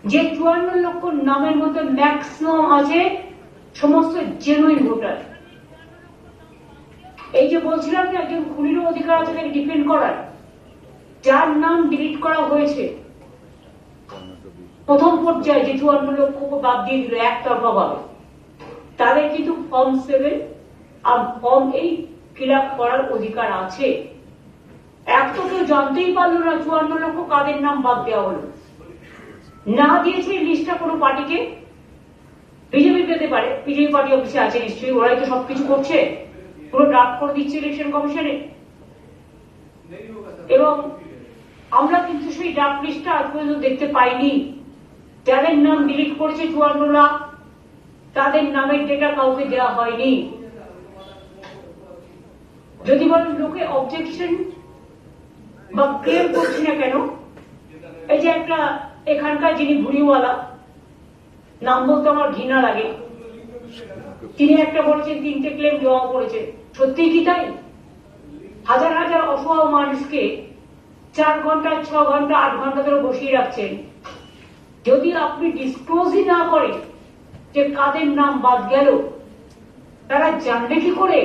যে 54 লক্ষ নামের মধ্যে ম্যাক্সিমাম আছে সমস্ত জেনুইন ভোটার। এই যে বলছিলাম যে একজন খুনিরও অধিকার আছে তাকে ডিফেন্ড করার, যার নাম ডিলিট করা হয়েছে প্রথম পর্যায়ে যে 54 লক্ষকে বাদ দিয়ে দিল একতরফা ভাবে, তাদের কিন্তু ফর্ম 7 আর ফর্ম 8 ফিল আপ করার অধিকার আছে। এক তো কেউ জানতেই পারলো না 54 লক্ষ কাদের নাম বাদ দেওয়া হলো, না দিয়েছে লিস্টটা কোনো পার্টিকে। বিজেপি পেতে পারে, বিজেপি পার্টি অফিসে আছে নিশ্চয়ই, ওরাই তো সবকিছু করছে, পুরো ড্রাফট করে দিচ্ছে ইলেকশন কমিশনে। এবং আমরা কিন্তু সেই ড্রাফট লিস্টটা আজ পর্যন্ত দেখতে পাইনি। যাদের নাম ডিলিট করেছে 54 লাখ, তাদের নামের ডেটা কাউকে দেওয়া হয়নি। যদি বলেন লোকে অবজেকশন বা ক্লেম করছি না কেন, এই যে একটা এখানকার যিনি ভুড়িওয়ালা, নাম বলতে আমার ঘৃণা লাগে, তিনি একটা বলেছেন 3টে ক্লেম জমা করেছেন। সত্যি কি তাই? হাজার হাজার অসহায় মানুষকে 4 ঘন্টা 6 ঘন্টা 8 ঘন্টা ধরে বসিয়ে রাখছেন। যদি আপনি ডিসক্লোজই না করেন যে কাদের নাম বাদ গেল, তারা জানবে কি করে?